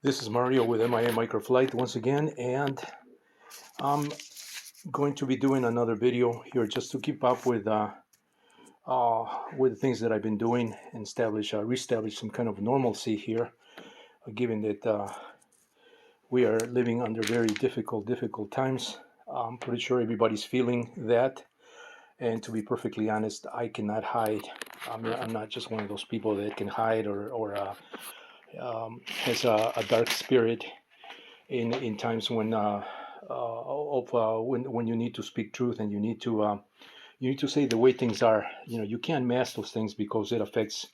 This is Mario with MIA Microflight once again, and I'm going to be doing another video here just to keep up with the things that I've been doing and reestablish some kind of normalcy here, given that we are living under very difficult times. I'm pretty sure everybody's feeling that, and to be perfectly honest, I cannot hide. I'm not just one of those people that can hide or has a dark spirit in times when you need to speak truth and you need to say the way things are. You can't mask those things because it affects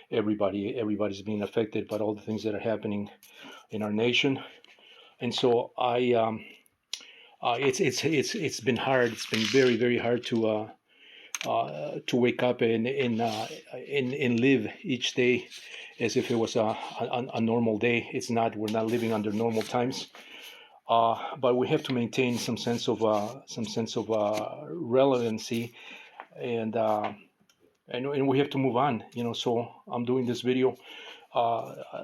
everybody. Everybody's being affected by all the things that are happening in our nation. And so it's been hard. It's been very hard to wake up and live each day as if it was a normal day. It's not. We're not living under normal times. But we have to maintain some sense of relevancy, and, and we have to move on. So I'm doing this video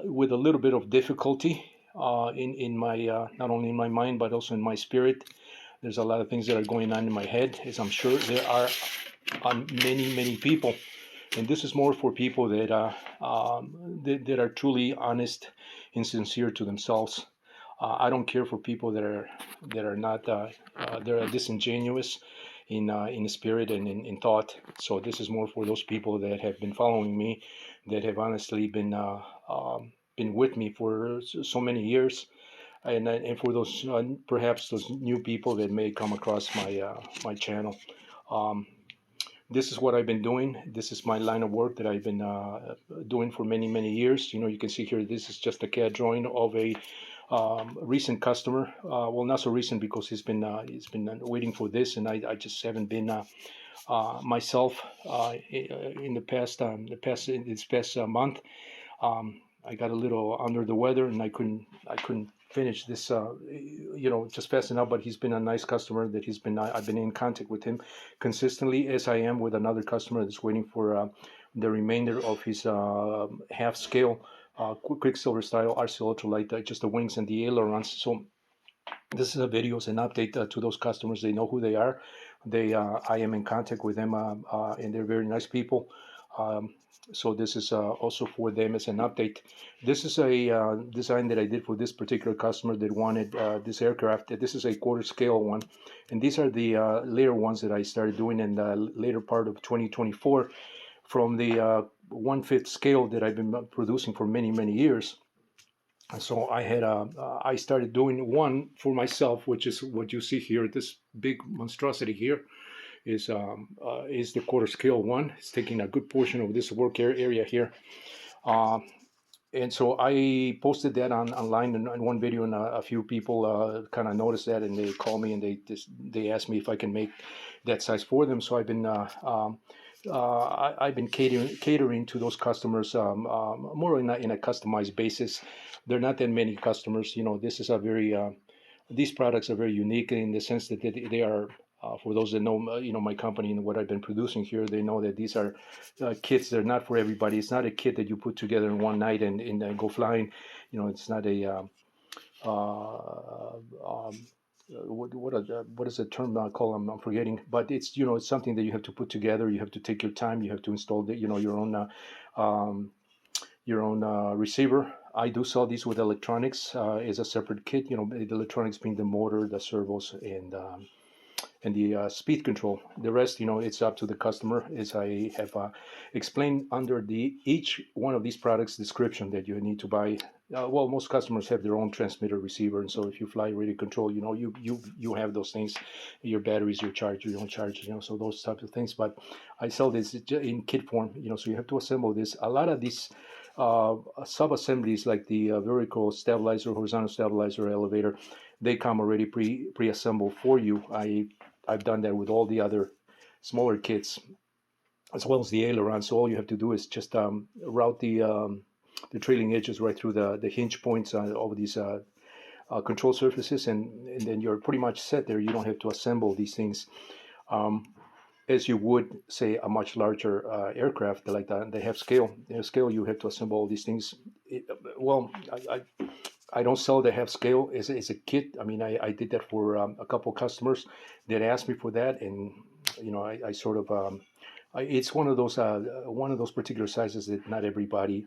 with a little bit of difficulty in my not only in my mind but also in my spirit. There's a lot of things that are going on in my head, as I'm sure there are on many people. And this is more for people that that are truly honest and sincere to themselves. I don't care for people that are not that are disingenuous in spirit and in thought. So this is more for those people that have been following me, that have honestly been with me for so many years, and for those perhaps those new people that may come across my channel. This is what I've been doing. This is my line of work that I've been doing for many years. You can see here, this is just a CAD drawing of a recent customer. Well, not so recent because he's been waiting for this, and I just haven't been myself in this past month. I got a little under the weather, and I couldn't finish this just fast enough. But he's been a nice customer that I've been in contact with him consistently, as I am with another customer that's waiting for the remainder of his half scale Quicksilver style RC Ultralight, just the wings and the ailerons. So this is a video, it's an update to those customers. They know who they are. I am in contact with them, and they're very nice people. So this is also for them as an update. This is a design that I did for this particular customer that wanted this aircraft. This is a quarter scale one, and these are the later ones that I started doing in the later part of 2024 from the 1/5 scale that I've been producing for many years. So I started doing one for myself, which is what you see here. This big monstrosity here is the quarter scale one. It's taking a good portion of this work area here. And so I posted that online in one video, and a few people kind of noticed that, and they called me and they asked me if I can make that size for them. So I've been catering to those customers more in a customized basis. There are not that many customers. This is a very these products are very unique in the sense that they are. For those that know, my company and what I've been producing here, they know that these are kits. They're not for everybody. It's not a kit that you put together in one night and go flying. It's not a what is the term I call them? I'm forgetting. But it's it's something that you have to put together. You have to take your time. You have to install your own receiver. I do sell these with electronics as a separate kit. The electronics being the motor, the servos, and the speed control. The rest, it's up to the customer, as I have explained under each one of these products description that you need to buy. Well, most customers have their own transmitter receiver, and so if you fly radio control, you have those things, your batteries, your charger, your own charge, so those types of things. But I sell this in kit form, so you have to assemble this. A lot of these sub-assemblies, like the vertical stabilizer, horizontal stabilizer, elevator, they come already pre-assembled for you. I've done that with all the other smaller kits, as well as the aileron. So all you have to do is just route the trailing edges right through the hinge points of these control surfaces, and then you're pretty much set there. You don't have to assemble these things as you would, say, a much larger aircraft like the half scale. You have to assemble all these things. Well, I don't sell the half scale as a kit. I mean, I did that for a couple customers that asked me for that, and I sort of it's one of those particular sizes that not everybody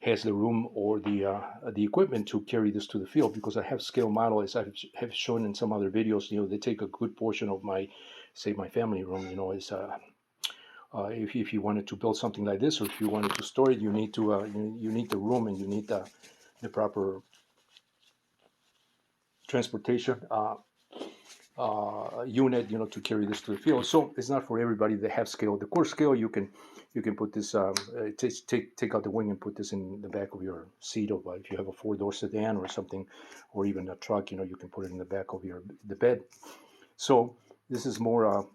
has the room or the equipment to carry this to the field, because I have scale model, as I have shown in some other videos. They take a good portion of my family room. Is if you wanted to build something like this, or if you wanted to store it, you need to you need the room, and you need the proper transportation unit, to carry this to the field. So it's not for everybody. The half scale, the quarter scale, you can put this, take out the wing and put this in the back of your seat of, if you have a 4-door sedan or something, or even a truck, you can put it in the back of the bed. So this is more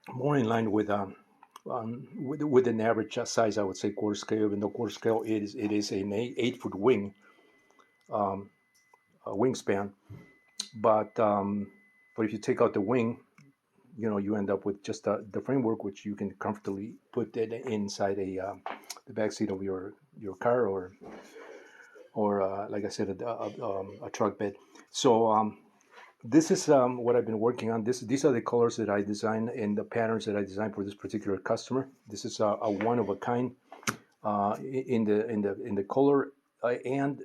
in line with an average size, I would say, quarter scale. Even though quarter scale it is an 8-foot wing, wingspan, but if you take out the wing, you end up with just the framework, which you can comfortably put it inside the back seat of your car, or like I said, a truck bed. So this is what I've been working on. These are the colors that I designed and the patterns that I designed for this particular customer. This is a one of a kind in the color and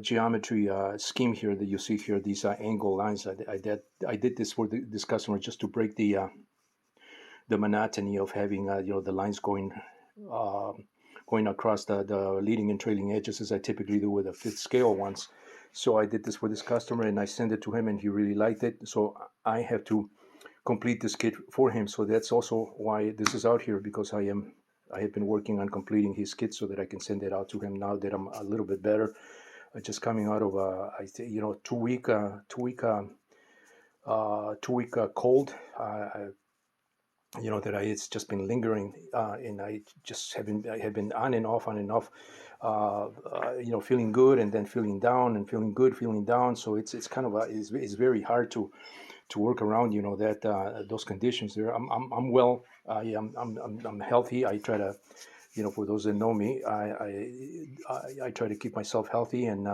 geometry scheme here that you see here. These angle lines. I did this for this customer just to break the monotony of having the lines uh, going across the leading and trailing edges, as I typically do with the fifth scale ones. So I did this for this customer, and I sent it to him, and he really liked it. So I have to complete this kit for him. So that's also why this is out here, because I have been working on completing his kit so that I can send it out to him now that I'm a little bit better. Just coming out of I think 2 week cold. That it's just been lingering, and I have been on and off, feeling good and then feeling down, and feeling good, feeling down. So it's kind of it's very hard to work around, that those conditions there. I'm well. I'm healthy. I try to, for those that know me, I try to keep myself healthy, and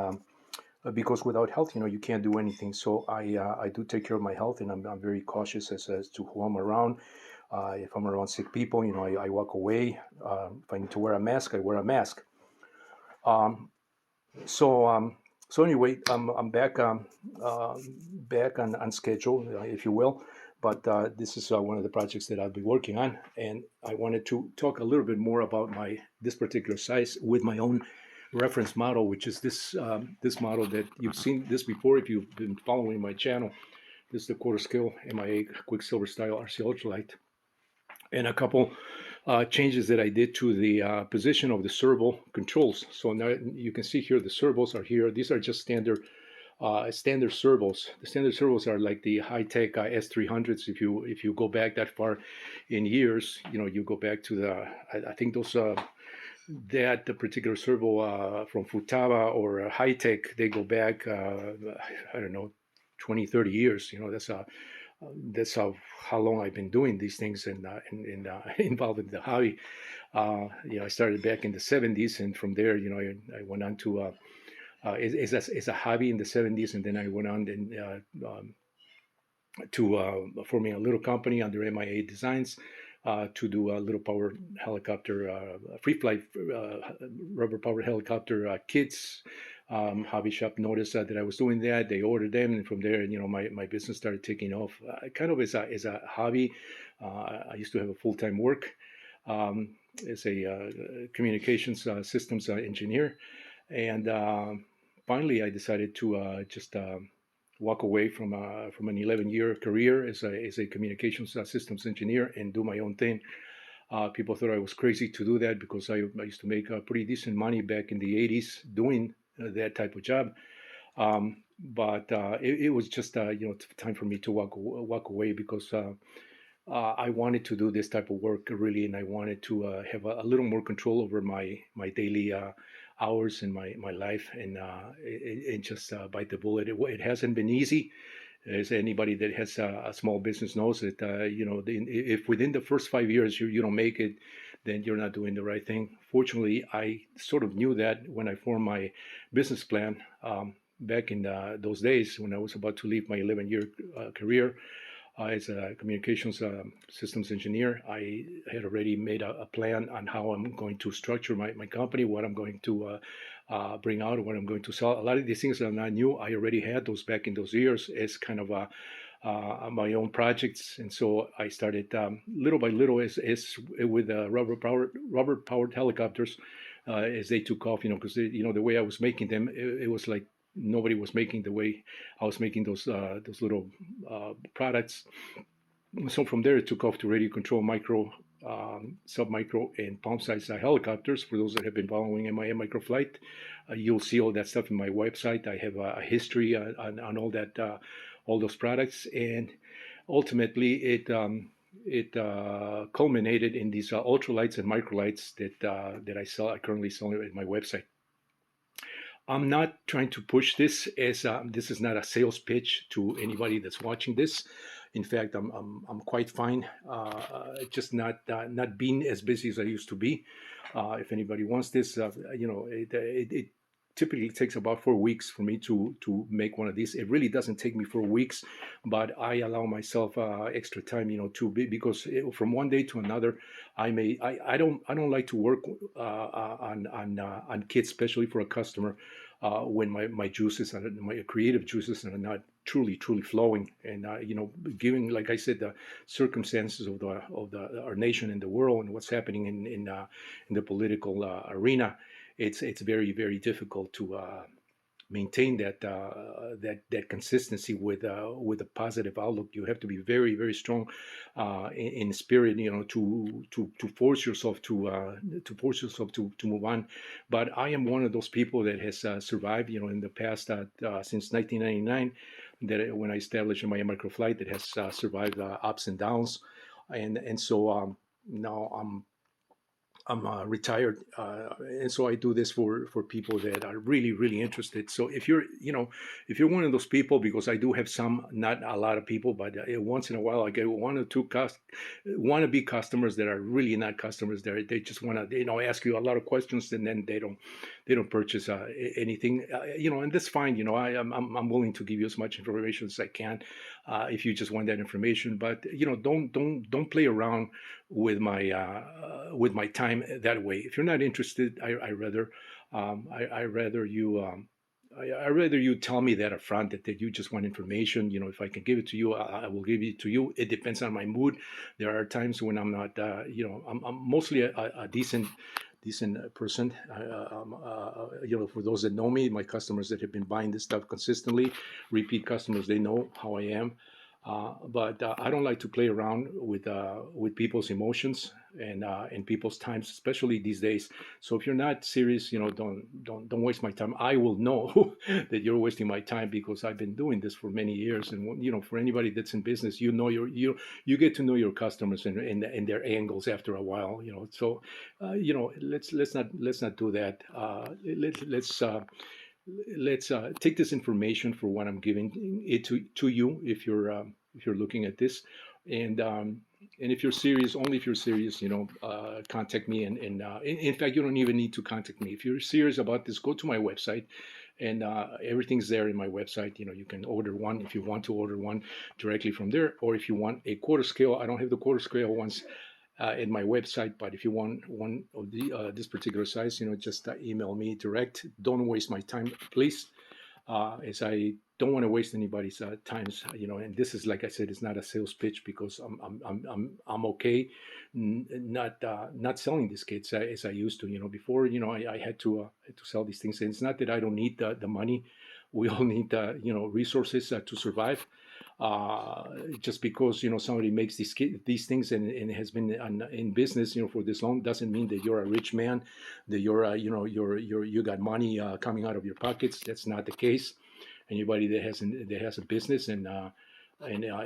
because without health, you can't do anything. So I do take care of my health, and I'm very cautious as to who I'm around. If I'm around sick people, I walk away. If I need to wear a mask, I wear a mask. Um, so so anyway, I'm back on schedule, if you will. But this is one of the projects that I'll be working on, and I wanted to talk a little bit more about this particular size with my own reference model, which is this model that you've seen this before if you've been following my channel. This is the quarter scale MIA Quicksilver style RC Ultralight, and a couple changes that I did to the position of the servo controls. So now you can see here the servos are here. These are just standard servos. The standard servos are like the high-tech S300s. If you go back that far in years, you go back to I think those that the particular servo from Futaba or High-Tech, they go back I don't know, 20, 30 years. That's how long I've been doing these things, and involved in the hobby. I started back in the 70s, and from there, I went on to as a hobby in the 70s, and then I went on to forming a little company under MIA Designs to do a little power helicopter, free flight rubber powered helicopter kits. Hobby shop noticed that I was doing that. They ordered them, and from there, my business started taking off. Kind of as a hobby. I used to have a full-time work as a communications systems engineer, and finally, I decided to just walk away from an 11-year career as a communications systems engineer and do my own thing. People thought I was crazy to do that, because I used to make pretty decent money back in the 80s doing that type of job. But it was just time for me to walk away, because I wanted to do this type of work really, and I wanted to have a little more control over my daily hours and my life, and just bite the bullet. It hasn't been easy. As anybody that has a small business knows that if within the first 5 years you don't make it, then you're not doing the right thing. Fortunately, I sort of knew that when I formed my business plan back in those days when I was about to leave my 11-year career as a communications systems engineer. I had already made a plan on how I'm going to structure my company, what I'm going to bring out, what I'm going to sell. A lot of these things are not new. I already had those back in those years as kind of my own projects, and so I started little by little as with rubber powered helicopters as they took off. Because the way I was making them, it was like nobody was making the way I was making those little products. So from there, it took off to radio control, micro, sub-micro, and palm-sized helicopters. For those that have been following MIA Microflight, you'll see all that stuff in my website. I have a history on all that, all those products, and ultimately it culminated in these ultralights and microlights that I sell. I currently sell at my website. I'm not trying to push this as this is not a sales pitch to anybody that's watching this. In fact, I'm quite fine, just not being as busy as I used to be. If anybody wants this, it typically takes about 4 weeks for me to make one of these. It really doesn't take me 4 weeks, but I allow myself extra time, to be, because from one day to another, I don't like to work on kits, especially for a customer, when my juices are my creative juices are not truly flowing, and given, like I said, the circumstances of the our nation and the world and what's happening in the political arena, it's very difficult to maintain that consistency with a positive outlook. You have to be very strong in spirit, to force yourself to move on. But I am one of those people that has survived, in the past, since 1999, that when I established my microflight, that has survived ups and downs, and so now I'm retired, and so I do this for people that are really interested. So if you're one of those people, because I do have some, not a lot of people, but once in a while I get one or two wannabe customers that are really not customers. They just want to ask you a lot of questions, and then they don't purchase anything. And that's fine. I'm willing to give you as much information as I can if you just want that information. But don't play around with my time that way. If you're not interested, I rather you tell me that up front, that you just want information. If I can give it to you, I will give it to you. It depends on my mood. There are times when I'm not. I'm mostly a decent person. For those that know me, my customers that have been buying this stuff consistently, repeat customers, they know how I am. But I don't like to play around with people's emotions and people's times, especially these days. So if you're not serious, don't waste my time. I will know that you're wasting my time, because I've been doing this for many years. And for anybody that's in business, you get to know your customers and their angles after a while. So let's not do that. Let's take this information for what I'm giving it to you, if you're looking at this, and if you're serious, only if you're serious, contact me. And in fact, you don't even need to contact me. If you're serious about this, go to my website, and everything's there in my website. You can order one if you want to order one directly from there, or if you want a quarter scale. I don't have the quarter scale ones in my website, but if you want one of this particular size, just email me direct. Don't waste my time, please, as I don't want to waste anybody's times. And this is, like I said, it's not a sales pitch, because I'm okay not selling these kits as I used to. Before, I had to sell these things, and it's not that I don't need the money. We all need resources to survive. Just because somebody makes these things and has been in business for this long, doesn't mean that you're a rich man, that you got money coming out of your pockets. That's not the case. Anybody that has a business and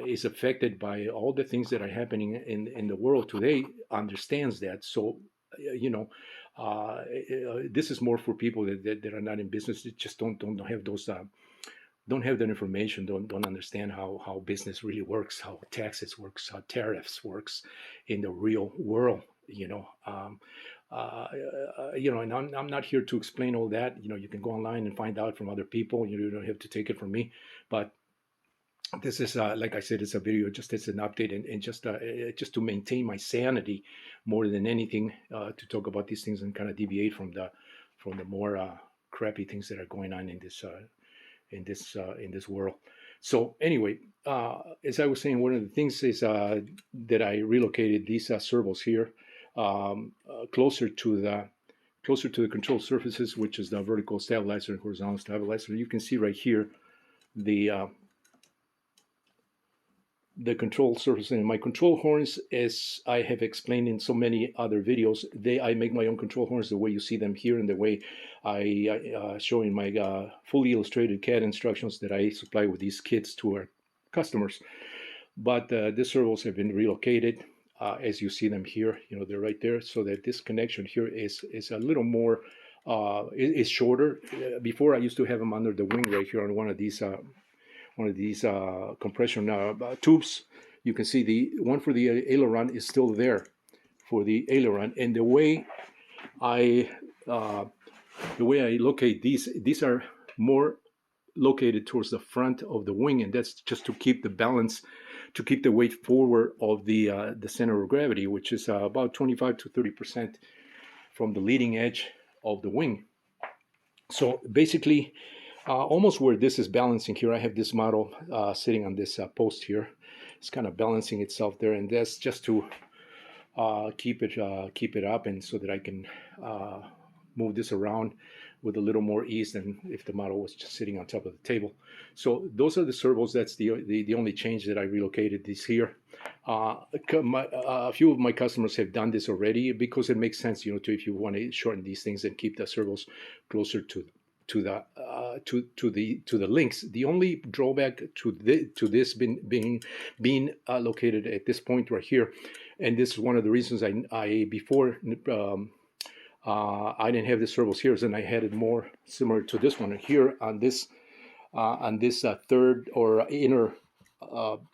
is affected by all the things that are happening in the world today understands that. So this is more for people that are not in business, that just don't have those don't have that information, don't understand how business really works, how taxes works, how tariffs works in the real world. you know. And I'm not here to explain all that. You can go online and find out from other people. You don't have to take it from me. But this is, like I said, it's a video just as an update, and just to maintain my sanity more than anything, to talk about these things and kind of deviate from the more crappy things that are going on in this world. So anyway, as I was saying, one of the things is that I relocated these servos here, closer to the control surfaces, which is the vertical stabilizer and horizontal stabilizer. You can see right here the control surface. And my control horns, as I have explained in so many other videos, I make my own control horns the way you see them here, and the way I show in my fully illustrated CAD instructions that I supply with these kits to our customers. But the servos have been relocated, as you see them here. They're right there, so that this connection here is a little more is shorter. Before, I used to have them under the wing right here on one of these compression tubes. You can see the one for the aileron is still there for the aileron, and the way I locate these are more located towards the front of the wing, and that's just to keep the balance, to keep the weight forward of the center of gravity, which is about 25 to 30% from the leading edge of the wing. So basically, almost where this is balancing here, I have this model sitting on this post here. It's kind of balancing itself there, and that's just to keep it up, and so that I can move this around with a little more ease than if the model was just sitting on top of the table. So those are the servos. That's the only change, that I relocated these here. A few of my customers have done this already, because it makes sense, if you want to shorten these things and keep the servos closer to the links. The only drawback to this being located at this point right here, and this is one of the reasons I before I didn't have the servos here, and I had it more similar to this one here on this third or inner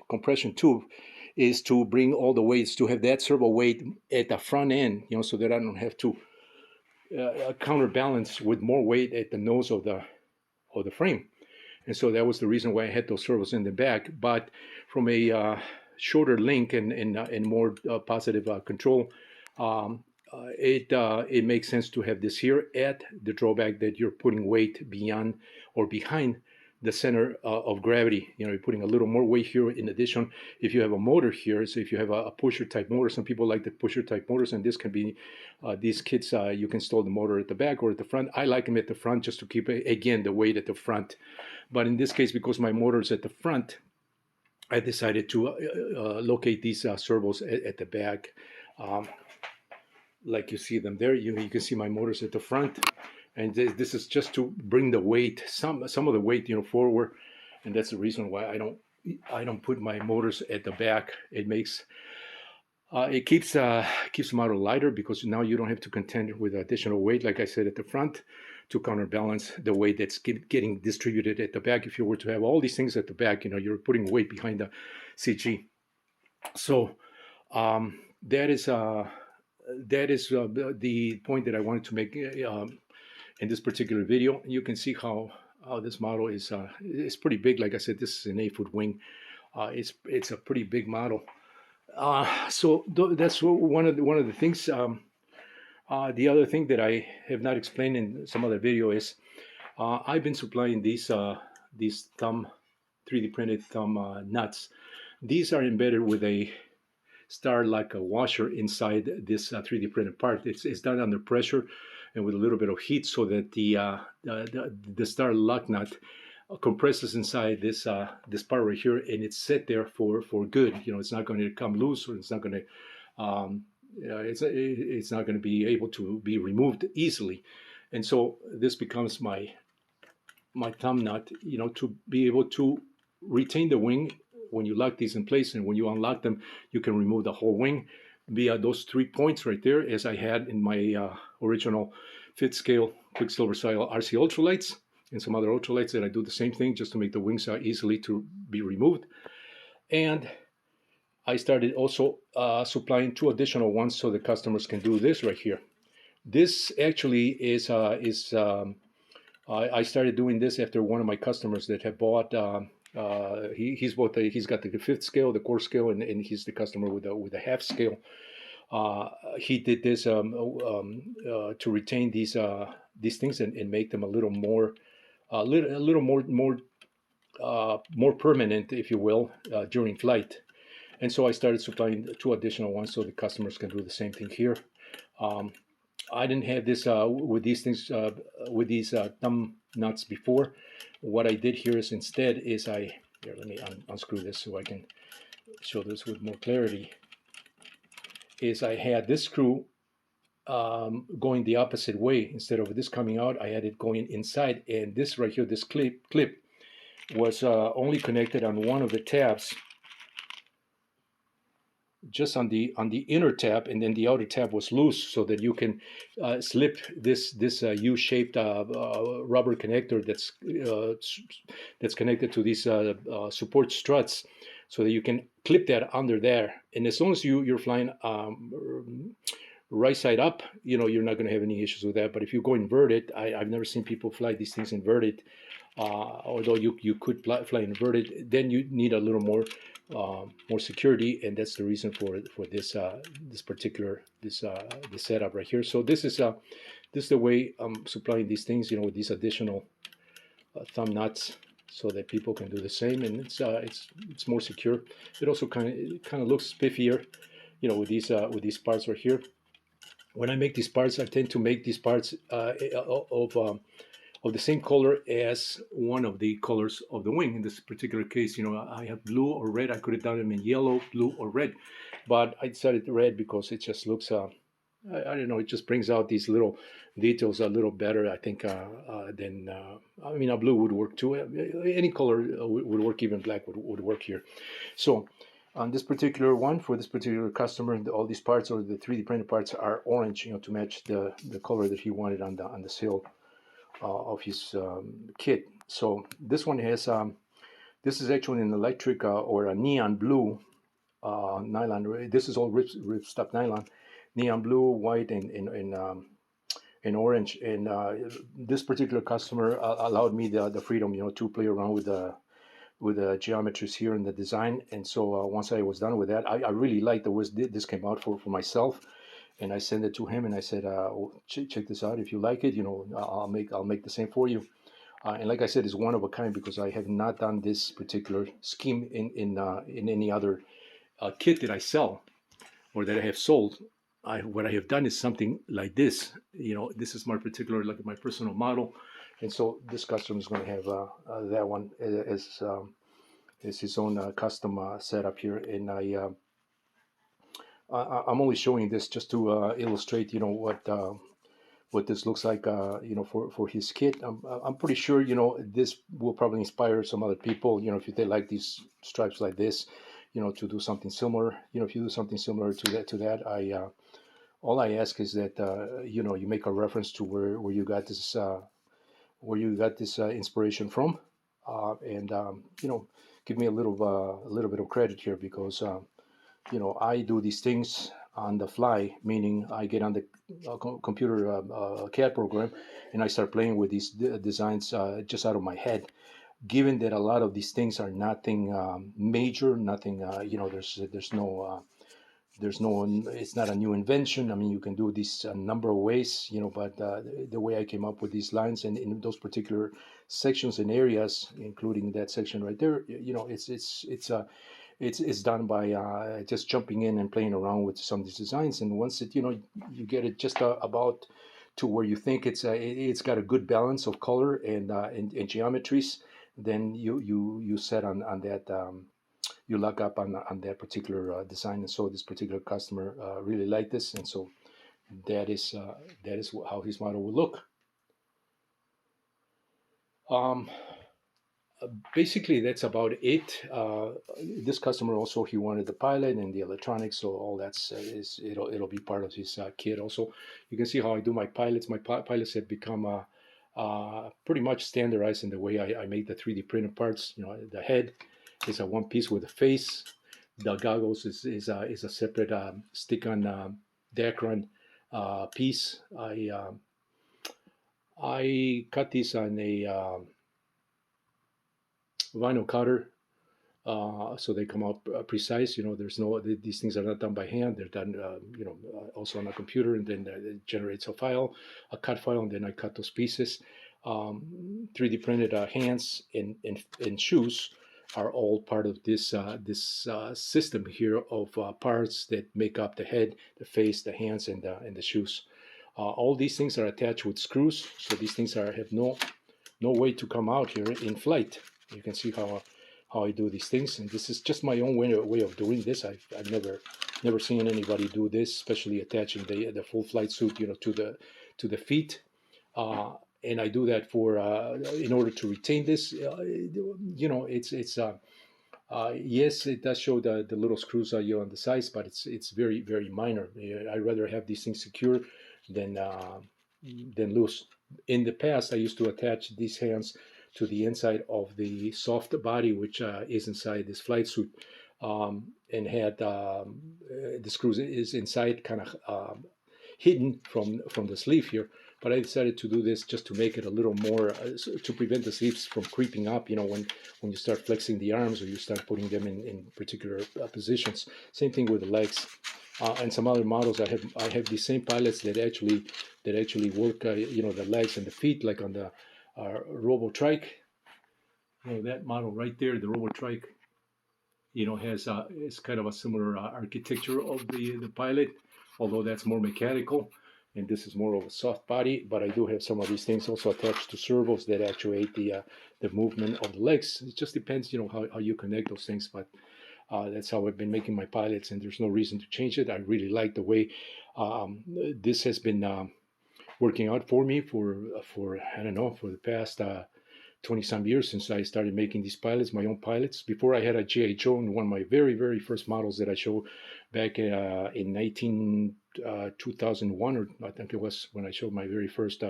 compression tube, is to bring all the weights, to have that servo weight at the front end, so that I don't have to counterbalance with more weight at the nose of the frame. And so that was the reason why I had those servos in the back. But from a shorter link and more positive control, it makes sense to have this here, at the drawback that you're putting weight beyond or behind the center of gravity. You're putting a little more weight here. In addition, if you have a motor here, so if you have a pusher type motor, some people like the pusher type motors, and this can be these kits, you can install the motor at the back or at the front. I like them at the front, just to keep, again, the weight at the front. But in this case, because my motor is at the front, I decided to locate these servos at the back. Like you see them there, you can see my motors at the front, and this is just to bring the weight, some of the weight, forward, and that's the reason why I don't put my motors at the back. It makes it keeps the model lighter, because now you don't have to contend with additional weight, like I said, at the front, to counterbalance the weight that's getting distributed at the back. If you were to have all these things at the back, you're putting weight behind the CG. So that is the point that I wanted to make in this particular video. You can see how this model is pretty big. Like I said, this is an 8-foot wing. It's a pretty big model. So that's one of the things. The other thing that I have not explained in some other video is I've been supplying these 3D printed thumb nuts. These are embedded with a star like a washer inside this 3D printed part. It's done under pressure and with a little bit of heat, so that the star lock nut compresses inside this part right here, and it's set there for good. It's not going to come loose, or it's not going to it's not going to be able to be removed easily. And so this becomes my thumb nut, to be able to retain the wing when you lock these in place, and when you unlock them, you can remove the whole wing via those 3 points right there, as I had in my original 5th scale Quicksilver style RC ultralights, and some other ultralights that I do the same thing, just to make the wings easily to be removed. And I started also supplying 2 additional ones so the customers can do this right here. This actually I started doing this after one of my customers that had bought. He's got the fifth scale, the quarter scale, and he's the customer with the half scale. He did this to retain these things and make them a little more, a little more permanent, if you will, during flight. And so I started supplying 2 additional ones so the customers can do the same thing here. Um, I didn't have this with these things with these thumb nuts before. What I did here is instead is here, let me unscrew this so I can show this with more clarity. Is I had this screw going the opposite way. Instead of this coming out, I had it going inside, and this right here, this clip was only connected on one of the tabs, just on the inner tab, and then the outer tab was loose, so that you can slip this U-shaped rubber connector that's connected to these support struts, so that you can clip that under there. And as long as you're flying right side up, you're not going to have any issues with that. But if you go inverted, I've never seen people fly these things inverted. Although you could fly inverted, then you need a little more security, and that's the reason for this this particular this setup right here. So this is the way I'm supplying these things, with these additional thumb nuts, so that people can do the same, and it's more secure. It also kind of looks spiffier, with these parts right here. When I make these parts, I tend to make these parts of the same color as one of the colors of the wing. In this particular case, I have blue or red. I could have done them in yellow, blue, or red, but I decided red because it just looks, I don't know, it just brings out these little details a little better, I think, than, I mean, a blue would work too. Any color would work, even black would work here. So on this particular one, for this particular customer, all these parts, or the 3D printed parts, are orange, to match the color that he wanted on the sail of his kit. So this one has, this is actually an electric or a neon blue nylon. This is all ripstop nylon, neon blue, white, and orange. And this particular customer allowed me the freedom, to play around with the geometries here in the design. And so once I was done with that, I really liked the way this came out for myself. And I sent it to him, and I said, check this out. If you like it, I'll make the same for you. And like I said, it's one of a kind, because I have not done this particular scheme in any other kit that I sell or that I have sold. What I have done is something like this. This is my particular, like my personal model, and so this customer is going to have that one as his own custom setup here. And I'm only showing this just to illustrate, what this looks like, for his kit. I'm pretty sure, this will probably inspire some other people, if they like these stripes like this, to do something similar. If you do something similar to that, all I ask is that, you make a reference to where you got this, inspiration from, and give me a little bit of credit here, because I do these things on the fly, meaning I get on the computer CAD program, and I start playing with these designs just out of my head. Given that a lot of these things are nothing major, nothing, there's no, it's not a new invention. I mean, you can do this a number of ways, but the way I came up with these lines, and in those particular sections and areas, including that section right there, it's done by just jumping in and playing around with some of these designs. And once you get it just about to where you think it's got a good balance of color and geometries, then you set on that, you lock up on that particular design. And so this particular customer really liked this, and so that is how his model will look. Basically, that's about it. This customer also, he wanted the pilot and the electronics, so all that's it'll be part of his kit. Also, you can see how I do my pilots. My pilots have become pretty much standardized in the way I make the 3D printed parts. The head is a one piece with a face. The goggles is a separate stick-on Dacron piece. I cut these on a vinyl cutter, so they come out precise. There's no these things are not done by hand. They're done, also on a computer, and then it generates a file, a cut file, and then I cut those pieces. 3D printed hands and shoes are all part of this system here of parts that make up the head, the face, the hands, and the shoes. All these things are attached with screws, so these things have no way to come out here in flight. You can see how I do these things, and this is just my own way of doing this. I've never seen anybody do this, especially attaching the full flight suit, to the feet. And I do that for in order to retain this. It's yes, it does show the little screws on the sides, but it's very very minor. I'd rather have these things secure than loose. In the past, I used to attach these hands to the inside of the soft body, which is inside this flight suit, and had the screws is inside, kind of hidden from the sleeve here. But I decided to do this just to make it a little more to prevent the sleeves from creeping up. When you start flexing the arms or you start putting them in particular positions. Same thing with the legs. And some other models, I have the same pilots that actually work the legs and the feet, like on the Robotrike. That model right there, the Robotrike, has is kind of a similar architecture of the pilot, although that's more mechanical, and this is more of a soft body. But I do have some of these things also attached to servos that actuate the movement of the legs. It just depends, how you connect those things. But that's how I've been making my pilots, and there's no reason to change it. I really like the way this has been working out for me for I don't know, for the past 20 some years since I started making these pilots, my own pilots. Before, I had a G.I. Joe, and one of my very, very first models that I showed back in 2001, or I think it was when I showed my very first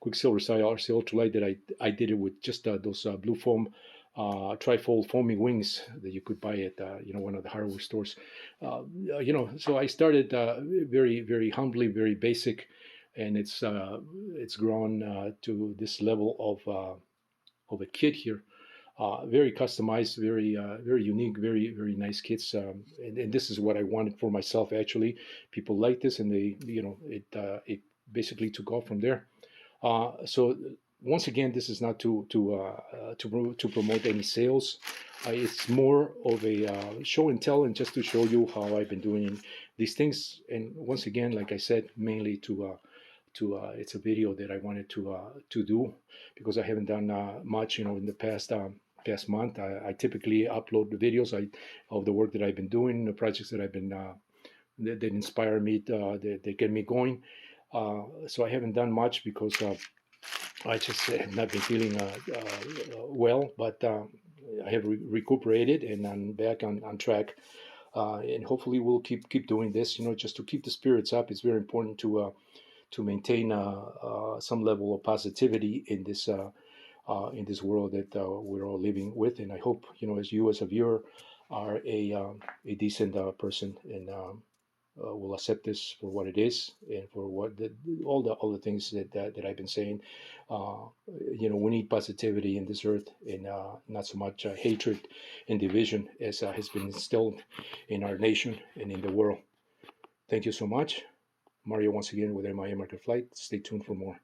Quicksilver style RC Ultralight, that I did it with just those blue foam trifold foamy wings that you could buy at one of the hardware stores. So I started very, very humbly, very basic, and it's grown to this level of a kit here. Very customized, very unique, very very nice kits, and this is what I wanted for myself. Actually, people like this, and it basically took off from there. So once again, this is not to promote any sales. It's more of a show and tell, and just to show you how I've been doing these things. And once again, like I said, mainly it's a video that I wanted to do, because I haven't done much, in the past month. I typically upload the videos of the work that I've been doing, the projects that I've been that inspire me, that get me going. So I haven't done much because I just have not been feeling well, but I have recuperated, and I'm back on track. And hopefully we'll keep doing this, just to keep the spirits up. It's very important to maintain some level of positivity in this world that we're all living with. And I hope, as you as a viewer are a decent person, and will accept this for what it is, and for all the things that I've been saying. We need positivity in this earth, and not so much hatred and division as has been instilled in our nation and in the world. Thank you so much. Mario once again with MIA Market Flight. Stay tuned for more.